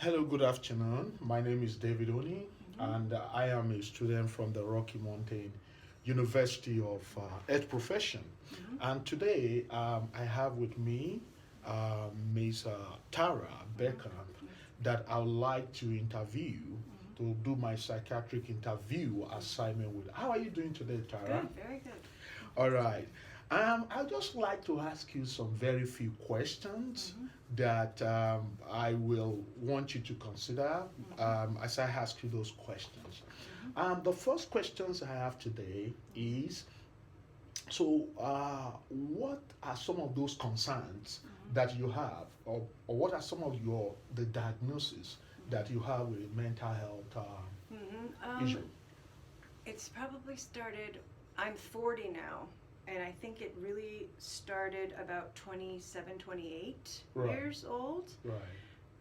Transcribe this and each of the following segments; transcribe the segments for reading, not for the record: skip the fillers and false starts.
Hello, good afternoon. My name is David Oni, and I am a student from the Rocky Mountain University of Earth Profession. And today I have with me Ms. Tara Beckham that I would like to interview to do my psychiatric interview assignment with. How are you doing today, Tara? Good, very good. All right. I'd just like to ask you some very few questions that I will want you to consider as I ask you those questions. The first questions I have today is what are some of those concerns that you have, or what are some of the diagnoses that you have with mental health issue? It's probably started, I'm 40 now, and I think it really started about 27, 28 Right. years old. Right.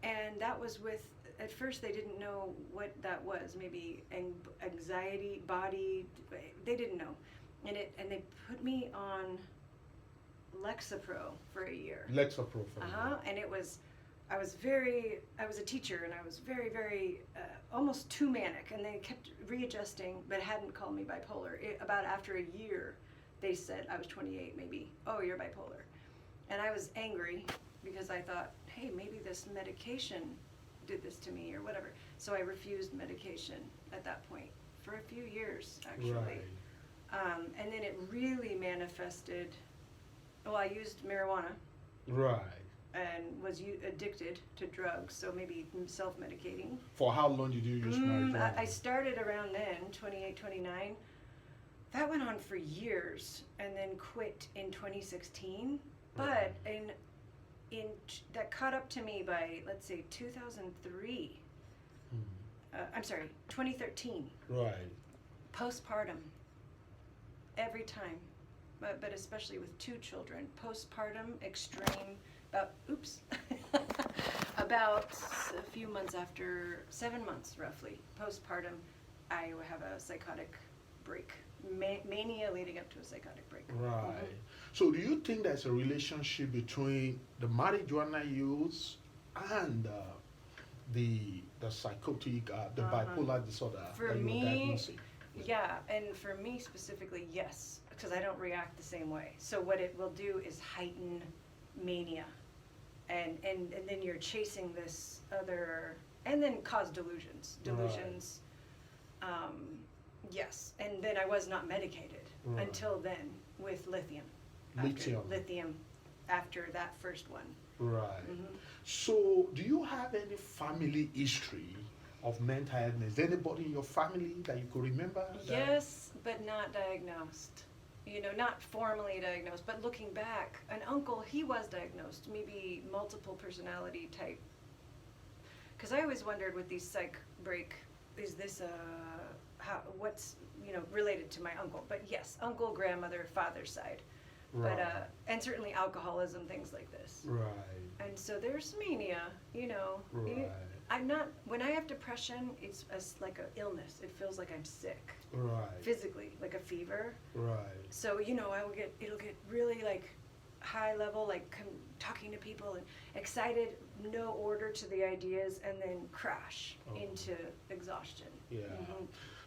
And that was with, at first they didn't know what that was, maybe anxiety, body, they didn't know. And they put me on Lexapro for a year. Lexapro. And I was a teacher, and I was very, very, almost too manic, and they kept readjusting, but hadn't called me bipolar. About after a year, they said I was 28, maybe, oh, you're bipolar. And I was angry because I thought, hey, maybe this medication did this to me or whatever. So I refused medication at that point for a few years, actually. Right. And then it really manifested, well, I used marijuana. Right. And was addicted to drugs, so maybe self-medicating. For how long did you use marijuana? I started around then, 28, 29. That went on for years, and then quit in 2016. But that caught up to me by, let's say, 2003. I'm sorry, 2013. Right. Postpartum. Every time, but especially with 2 children. Postpartum, extreme. About a few months after, 7 months roughly, postpartum, I have a psychotic break. Mania leading up to a psychotic break. Right. So do you think there's a relationship between the marijuana use and the psychotic, the bipolar disorder For that you're me, diagnosing? Yeah, and for me specifically, yes, because I don't react the same way. So what it will do is heighten mania. And then you're chasing this other, and then cause delusions. Yes, and then I was not medicated until then with lithium. Lithium after that first one. Right. So do you have any family history of mental illness? Anybody in your family that you could remember? Yes, but not diagnosed. Not formally diagnosed, but looking back, an uncle, he was diagnosed, maybe multiple personality type. Because I always wondered with these psych break, is this what's, related to my uncle. But yes, uncle, grandmother, father's side. Right. But, and certainly alcoholism, things like this. Right. And so there's mania, Right. When I have depression, it's like an illness. It feels like I'm sick. Right. Physically, like a fever. Right. So, it'll get really like high level, like talking to people and excited, no order to the ideas, and then crash into exhaustion. Yeah.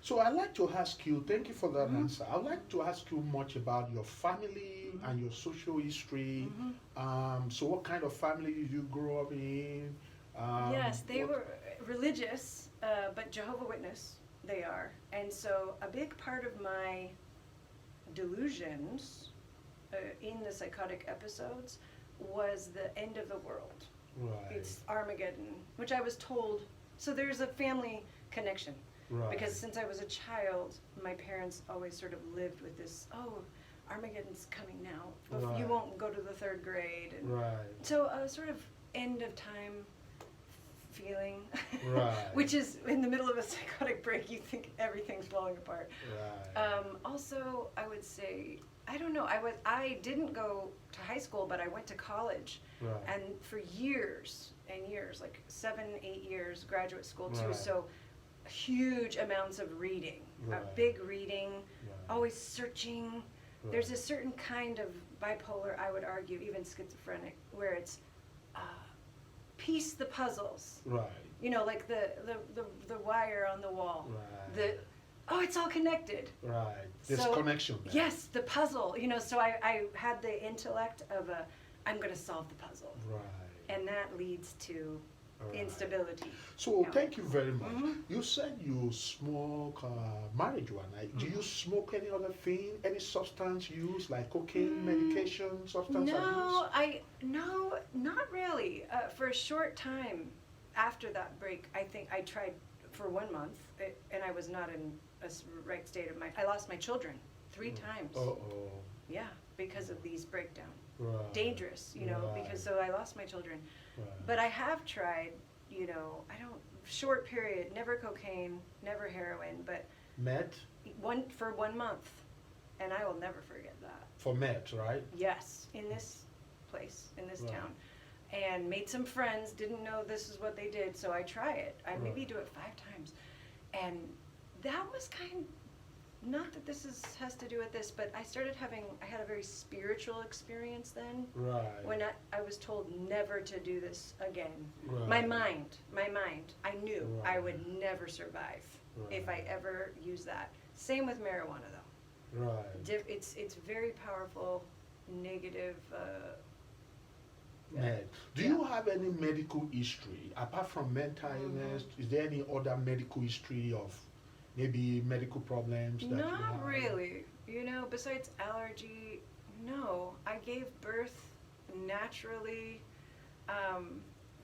So I'd like to ask you, thank you for that answer. I'd like to ask you much about your family and your social history. So what kind of family did you grow up in? Yes, they were religious, but Jehovah's Witness, they are. And so a big part of my delusions in the psychotic episodes was the end of the world. Right. It's Armageddon, which I was told. So there's a family connection. Right. Because since I was a child, my parents always sort of lived with this, Armageddon's coming now. Right. You won't go to the 3rd grade. And Right. so a sort of end of time feeling, Right. which is in the middle of a psychotic break, you think everything's falling apart. Right. Also, I would say, I don't know, I didn't go to high school, but I went to college. Right. And for years and years, like 7, 8 years, graduate school too, Right. so huge amounts of reading, Right. big reading, Right. always searching. Right. There's a certain kind of bipolar, I would argue, even schizophrenic, where it's piece the puzzles. Right. You know, like the wire on the wall. Right. It's all connected. Right. There's So, connection there. Yes, the puzzle. You know, so I had the intellect of I'm going to solve the puzzle. Right. And that leads to Right. instability. So Yeah. thank you very much. Mhm. You said you smoke marijuana. Do you smoke any other thing? Any substance use like cocaine, medication, substance abuse? No, not really. For a short time after that break, I think I tried for 1 month, and I was not in a right state of mind. I lost my children 3 times. Uh-oh. Yeah, because of these breakdown. Right. Dangerous, you know, Right. because so I lost my children. Right. But I have tried, you know, short period, never cocaine, never heroin, but Met? for 1 month, and I will never forget that. For Met, right? Yes, in this place, in this Right. town, and made some friends. Didn't know this is what they did, so I try it. I maybe Right. do it 5 times, and that was not that has to do with this, but I had a very spiritual experience then. Right. When I was told never to do this again. Right. My mind, I knew I Right. would never survive if I Right. ever used that. Same with marijuana though. Right. It's very powerful, negative, Med. Do Yeah. you have any medical history apart from mental illness? Is there any other medical history of maybe medical problems that you not have? really, you know, besides allergy, no. I gave birth naturally,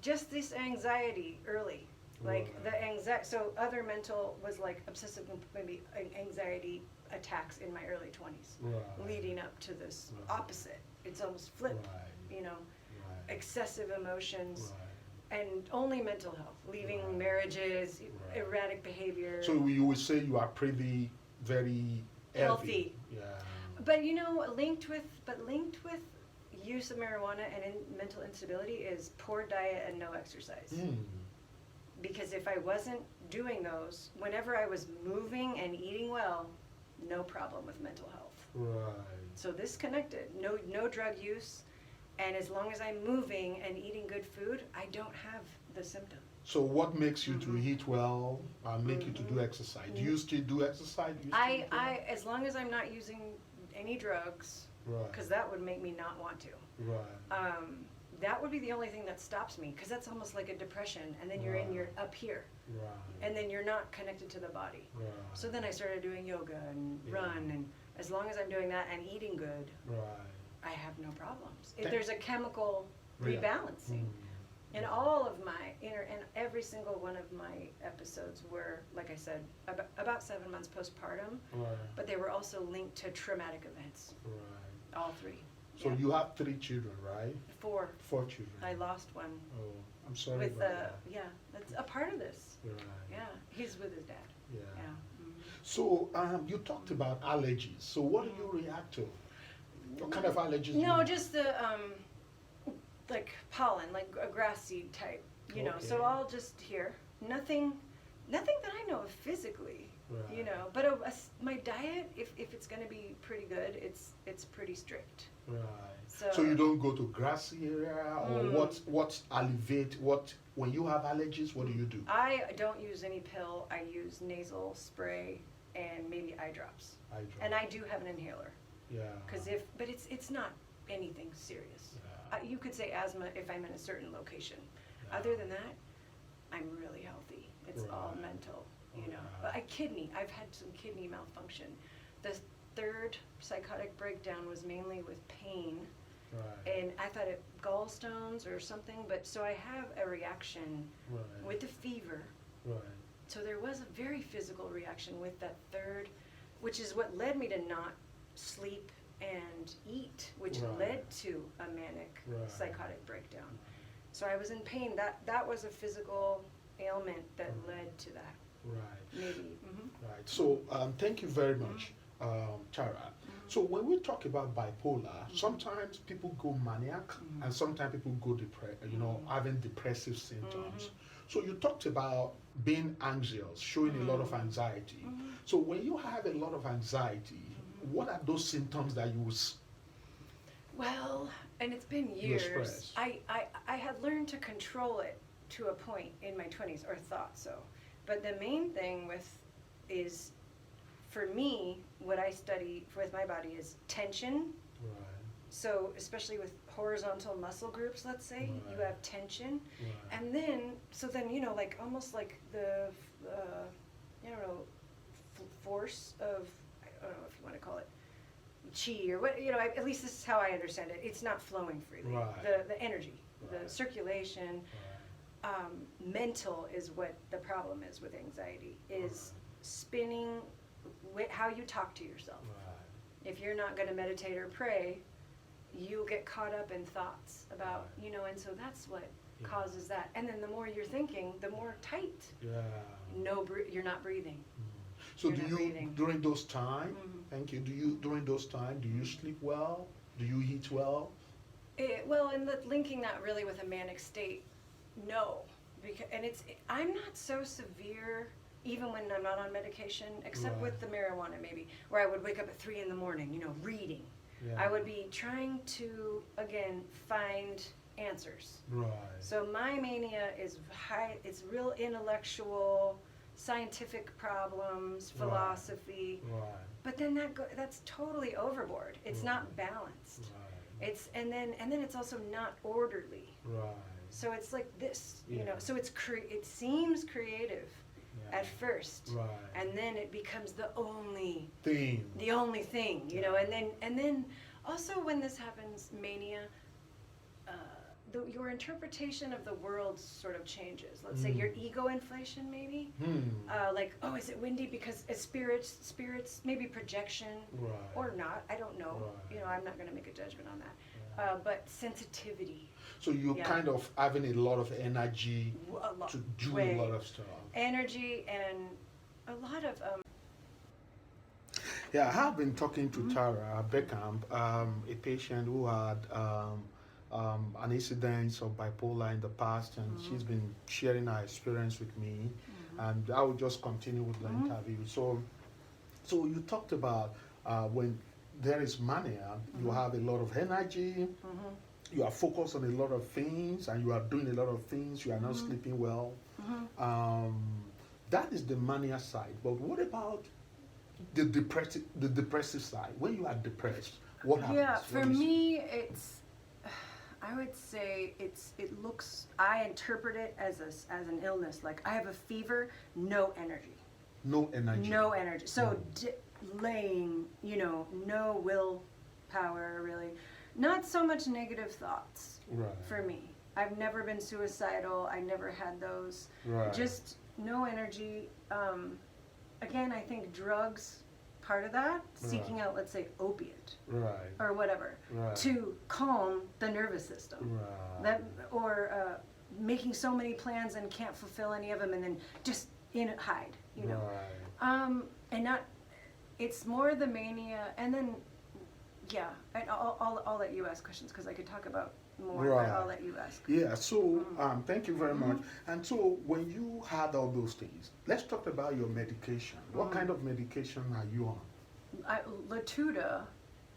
just this anxiety early. Like the Right. anxiety, so other mental was like obsessive, maybe anxiety attacks in my early 20s, Right. leading up to this Right. opposite. It's almost flip, Right. you know, Right. excessive emotions Right. and only mental health, leaving Right. marriages, Right. erratic behavior. So you would say you are pretty very Healthy. Yeah. But you know, linked with use of marijuana and mental instability is poor diet and no exercise. Mm. Because if I wasn't doing those, whenever I was moving and eating well, no problem with mental health. Right. So this connected, no drug use, and as long as I'm moving and eating good food, I don't have the symptom. So what makes you to Mhm. eat well and make you to do Mhm. exercise? Do you still do exercise? Do you still I do that? as long as I'm not using any drugs, Right. because that would make me not want to. Right. That would be the only thing that stops me, because that's almost like a depression, and then you're up here, Right. and then you're not connected to the body. Right. So then I started doing yoga and Yeah. run, and as long as I'm doing that and eating good, Right. I have no problems. Thank- There's a chemical Yeah. rebalancing. Mm. And all of my and every single one of my episodes were, like I said, about 7 months postpartum, Right. but they were also linked to traumatic events, Right. all 3. So Yeah. you have 3 children, right? 4. 4 children. I lost one Oh, I'm sorry with about that. yeah, that's a part of this. Right. Yeah, he's with his dad. Yeah. Yeah. Mhm. So you talked about allergies. So what do you react to? What kind of allergies? do you No, have? just the like pollen, like a grass seed type, you know. So Okay. I'll just hear nothing that I know of physically, you Right. know. But my diet, if it's going to be pretty good, it's pretty strict. Right. So, So you don't go to grassy area, or Mm. what alleviate what when you have allergies? What do you do? I don't use any pill. I use nasal spray and maybe eye drops. Eye drop. And I do have an inhaler, Yeah. but it's not anything serious. Yeah. You could say asthma if I'm in a certain location. Yeah. Other than that, I'm really healthy. It's all Right. mental, you know. Right. But I've had some kidney malfunction. The 3rd psychotic breakdown was mainly with pain, Right. and I thought it gallstones or something, but so I have a reaction Right. with the fever. Right. So there was a very physical reaction with that 3rd, which is what led me to not sleep and eat, which Right. led to a manic Right. psychotic breakdown. So I was in pain. That was a physical ailment that led to that. Right. Maybe. Right. So thank you very much, Tara. So when we talk about bipolar, sometimes people go maniac, and sometimes people go having depressive symptoms. So you talked about being anxious, showing a lot of anxiety. So when you have a lot of anxiety, what are those symptoms that you Well, and it's been You years. express. I had learned to control it to a point in my 20s, or thought so. But the main thing is, for me, what I study with my body is tension. Right. So especially with horizontal muscle groups, let's say, you Right. have tension. Right. And then, like almost like the, I don't know, force of, I don't know if you want to call it chi or what, at least this is how I understand it. It's not flowing freely. Right. The energy, the Right. circulation, Right. mental is what the problem is with anxiety, is spinning how you talk to yourself. Right. If you're not going to meditate or pray, you get caught up in thoughts about, Right. and so that's what Yeah. causes that. And then the more you're thinking, the more tight. Yeah. You're not breathing. So You're do not you, breathing. during those time, Mhm. thank you, during those time, do you sleep well? Do you eat well? Well, and linking that really with a manic state, no. I'm not so severe, even when I'm not on medication, except with the marijuana maybe, where I would wake up at 3 in the morning, reading. Yeah. I would be trying to, again, find answers. Right. So my mania is high, it's real intellectual, scientific problems, Right. philosophy, Right. but then that's totally overboard. It's not balanced. Right. And then it's also not orderly. Right. So it's like this, Yeah. so it seems creative Yeah. at first, Right. and then it becomes the only Thing. thing, and then also when this happens, mania, your interpretation of the world sort of changes. Let's say your ego inflation, maybe, like, oh, is it windy because it's spirits, maybe projection, Right. or not, I don't know, Right. I'm not going to make a judgment on that, Yeah. but sensitivity, So you're Yeah. kind of having a lot of energy a lot, to do way. a lot of stuff. energy, and a lot of Yeah, I have been talking to Mm-hmm. Tara Beckham, a patient who had an incident of bipolar in the past, and Mm-hmm. she's been sharing her experience with me. And I will just continue with the Mm-hmm. interview. So you talked about when there is mania, you Mm-hmm. have a lot of energy. You are focused on a lot of things, and you are doing a lot of things. You are not sleeping well. That is the mania side. But what about the depressive side? When you are depressed, what happens? Yeah, What for is- me, I would say I interpret it as an illness. Like, I have a fever, no energy. no energy. No energy. So Mm. laying, no willpower, really. Not so much negative thoughts Right. for me. I've never been suicidal. I never had those. Right. Just no energy. Again, I think drugs, part of that, seeking out, let's say, opiate Right. or whatever, Right. to calm the nervous system. Right. Or making so many plans and can't fulfill any of them, and then just hide, Right. and not. It's more the mania, and then, yeah. And I'll let you ask questions because I could talk about more, Right. but I'll let you ask. Yeah, so thank you very much. And so when you had all those things, let's talk about your medication. What kind of medication are you on? Latuda,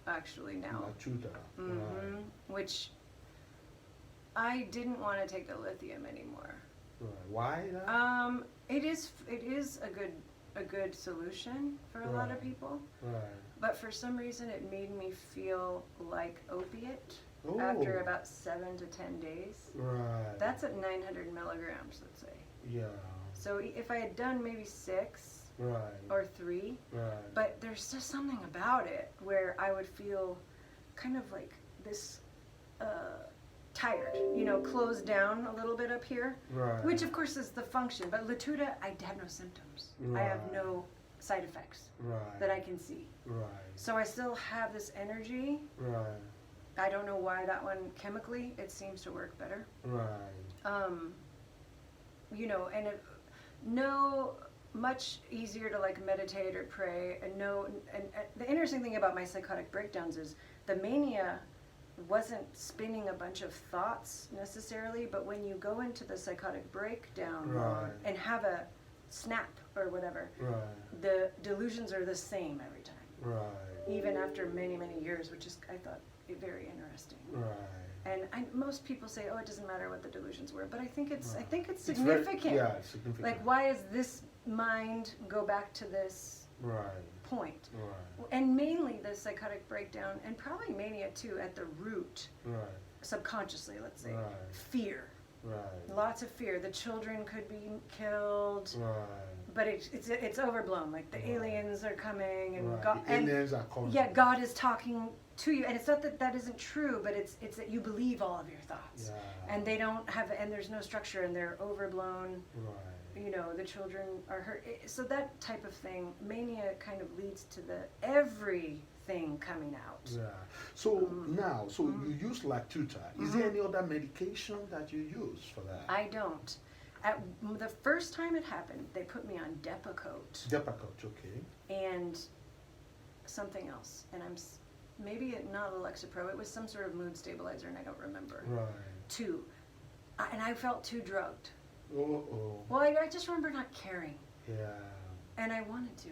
actually now. Latuda. Right. Which I didn't want to take the lithium anymore. Right. Why? That? It is a good solution for a lot of Right. people, Right. but for some reason it made me feel like opiate Oh. after about 7 to 10 days. Right. That's at 900 milligrams, let's say. Yeah. So if I had done maybe 6 Right. or 3, Right. but there's just something about it where I would feel kind of like this tired, closed down a little bit up here, Right. which of course is the function. But Latuda, I have no symptoms. I have Right. no side effects Right. that I can see. Right. So I still have this energy. Right. I don't know why that one chemically it seems to work better. Right. And no much easier to like meditate or pray, and the interesting thing about my psychotic breakdowns is the mania wasn't spinning a bunch of thoughts necessarily, but when you go into the psychotic breakdown Right. and have a snap or whatever, Right. the delusions are the same every time, Right. even after many years, which is, I thought, very interesting. Right. And most people say, oh, it doesn't matter what the delusions were, but I think it's Right. it's It's significant. yeah, it's significant. Like, why is this mind go back to this Right. point? Right. And mainly the psychotic breakdown, and probably mania too, at the root, Right. subconsciously, let's say, Right. fear. Right. Lots of fear. The children could be killed, Right. but it's overblown. Like the Right. aliens are coming, and Right. God, The aliens are coming. yeah, God is talking to you, and it's not that that isn't true, but it's that you believe all of your thoughts, Yeah. and they don't have, and there's no structure, and they're overblown. Right. You know, the children are hurt. So that type of thing, mania kind of leads to the everything coming out. Yeah. So now, you use Latuta. Is there any other medication that you use for that? I don't. At the first time it happened, they put me on Depakote Depakote, okay. and something else, and maybe not Lexapro. It was some sort of mood stabilizer, and I don't remember. Right. Two, and I felt too drugged. Oh. Well, I just remember not caring, Yeah. and I wanted to.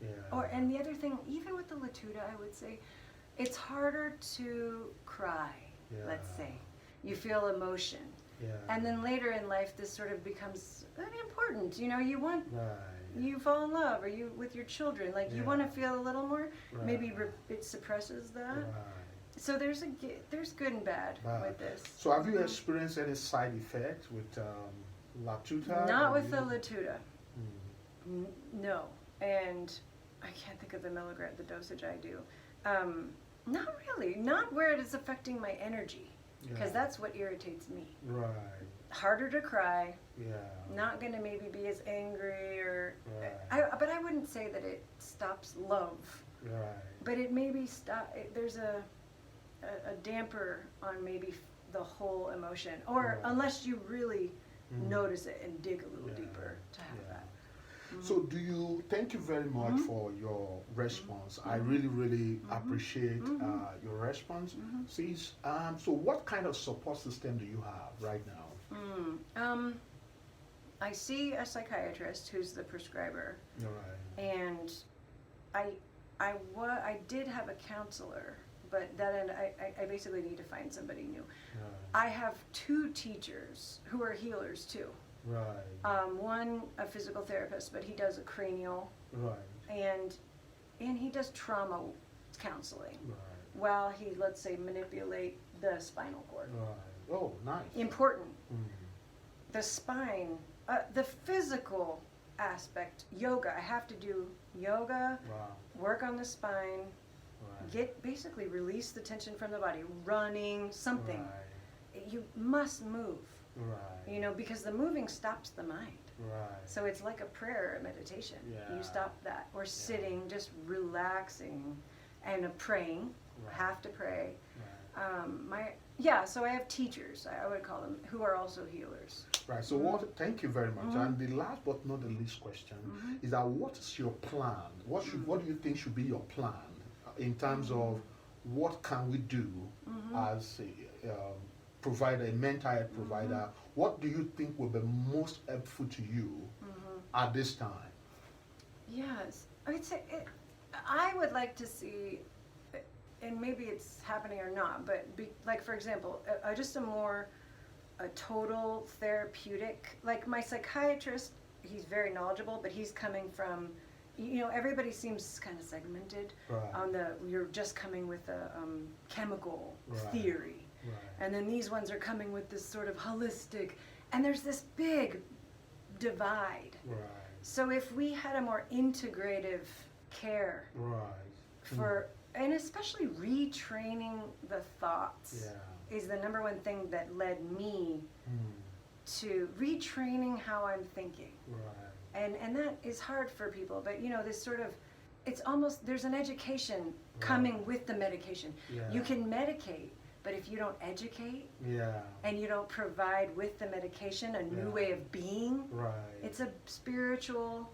Yeah. And the other thing, even with the Latuda, I would say, it's harder to cry. Yeah. Let's say, you feel emotion, Yeah. and then later in life, this sort of becomes very important. You know, you want. Right. You fall in love, or you with your children, like you Yeah. want to feel a little more. Right. Maybe it suppresses that. Right. So there's good and bad Right. with this. So have you experienced any side effects with Latuta? Not Or with the you- Latuda. Mm. No, and I can't think of the dosage I do. Not really. Not where it is affecting my energy, because Yeah. that's what irritates me. Right. Harder to cry. Yeah. Not going to maybe be as angry, or Right. but I wouldn't say that it stops love. Right. But it maybe there's a damper on maybe the whole emotion, or Right. unless you really Mm. notice it and dig a little Yeah. deeper to have Yeah. that. So thank you very much for your response. I really appreciate your response. Sis, so what kind of support system do you have right now? I see a psychiatrist who's the prescriber, You're right. and I did have a counselor, but I basically need to find somebody new. I have two teachers who are healers too. Right. One a physical therapist, but he does a cranial, Right. and he does trauma counseling Right. while he, let's say, manipulate the spinal cord. Right. Oh, nice. Important. Mm. The spine, the physical aspect, yoga. I have to do yoga, Wow. work on the spine, Right. basically release the tension from the body, running, something. Right. You must move, Right. you know, because the moving stops the mind. Right. So it's like a prayer, a meditation. Yeah. You stop that, or sitting, just relaxing, and praying. Right. Have to pray. Right. So I have teachers, I would call them, who are also healers. Right. So thank you very much. And the last but not the least question is that what is your plan? What do you think should be your plan in terms of what can we do as a provider, a mental health provider? What do you think will be most helpful to you at this time? Yes, I'd say I would like to see, and maybe it's happening or not, but like, for example, just a total therapeutic, like my psychiatrist, he's very knowledgeable, but he's coming from, you know, everybody seems kind of segmented Right. you're just coming with a chemical Right. theory. Right. And then these ones are coming with this sort of holistic, and there's this big divide. Right. So if we had a more integrative care Right. and especially retraining the thoughts Yeah. is the number one thing that led me Mm. to retraining how I'm thinking. Right. And that is hard for people, but you know, this sort of, it's almost, there's an education coming with the medication. Yeah. You can medicate, but if you don't educate Yeah. and you don't provide with the medication a new Yeah. way of being, Right. it's a spiritual,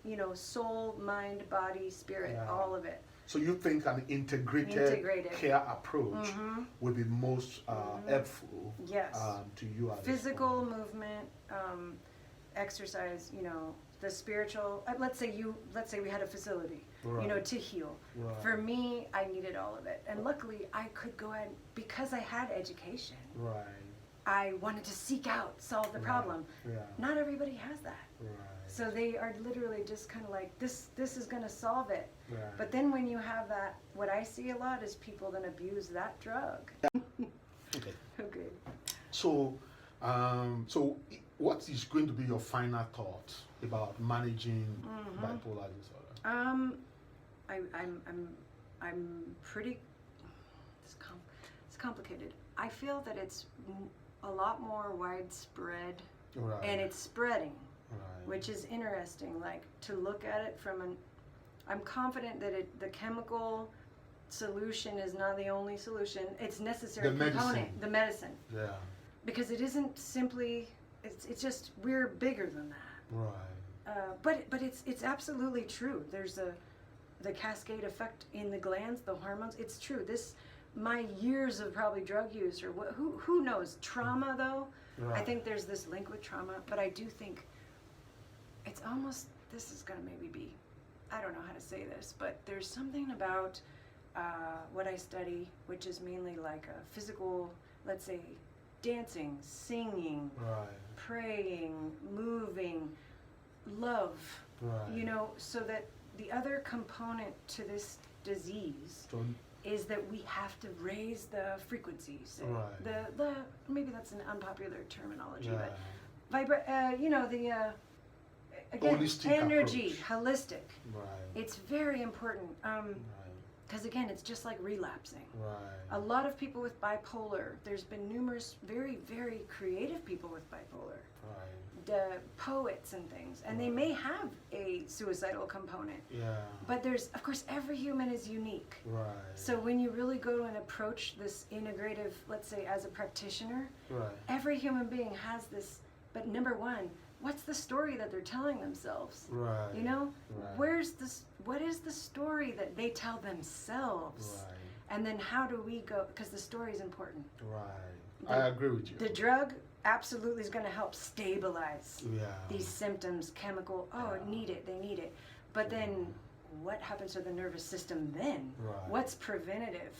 you know, soul, mind, body, spirit, Yeah. all of it. So you think an integrated care approach would be most helpful Yes. to you at this Physical point? movement, exercise, you know, the spiritual. Let's say we had a facility, Right. to heal. Right. For me, I needed all of it, and luckily, I could go ahead because I had education. Right. I wanted to seek out, solve the Right. problem. Yeah. Not everybody has that. Right. So they are literally just kind of like, this is going to solve it. Right. But then when you have that, what I see a lot is people then abuse that drug. Okay. Okay. So, what is going to be your final thought about managing bipolar disorder? I'm pretty. It's complicated. I feel that it's a lot more widespread, Right. and it's spreading, Right. which is interesting. Like to look at it from an. I'm confident that the chemical solution is not the only solution. It's necessary The component. medicine. The medicine. Yeah. Because it isn't simply. It's just we're bigger than that. Right. But it's absolutely true. There's the cascade effect in the glands, the hormones. It's true. My years of probably drug use or who knows, trauma though. Right. I think there's this link with trauma, but I do think it's almost, this is gonna maybe be, I don't know how to say this, but there's something about what I study, which is mainly like a physical, let's say, dancing, singing, Right. praying, moving, love, Right. so that the other component to this disease So, is that we have to raise the frequencies. Right. The maybe that's an unpopular terminology, yeah. but again, Holistic energy, approach. holistic. Right. It's very important. Right. Because again, it's just like relapsing. Right. A lot of people with bipolar, there's been numerous very, very creative people with bipolar, Right. the poets and things, and they may have a suicidal component. Yeah. But of course, every human is unique. Right. So when you really go and approach this integrative, let's say as a practitioner, Right. every human being has this, but number one, what's the story that they're telling themselves? Right. Right. What is the story that they tell themselves? Right. And then how do we go, because the story is important. Right. I agree with you. The drug absolutely is going to help stabilize Yeah. these symptoms, chemical, Yeah. they need it. But then what happens to the nervous system then? Right. What's preventative?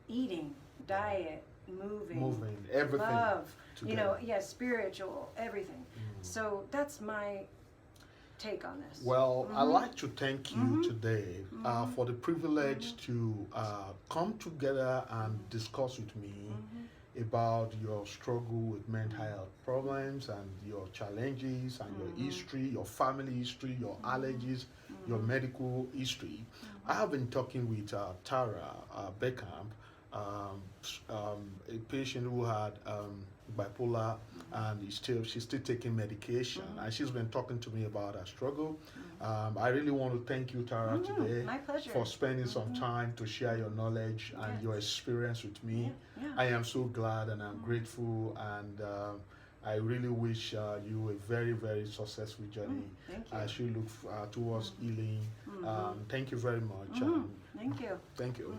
Eating, diet, moving, everything. love, together. spiritual, everything. So that's my take on this. Well, I'd like to thank you today for the privilege to come together and discuss with me about your struggle with mental health problems and your challenges and your history, your family history, your allergies, your medical history. I have been talking with Tara Beckham, a patient who had bipolar, and she's still taking medication, and she's been talking to me about her struggle. I really want to thank you, Tara, today My pleasure. for spending some time to share your knowledge and your experience with me. Yeah. I am so glad and I'm grateful, and I really wish you a very, very successful journey Thank you. as you look towards healing. Thank you very much. Thank you. Thank you.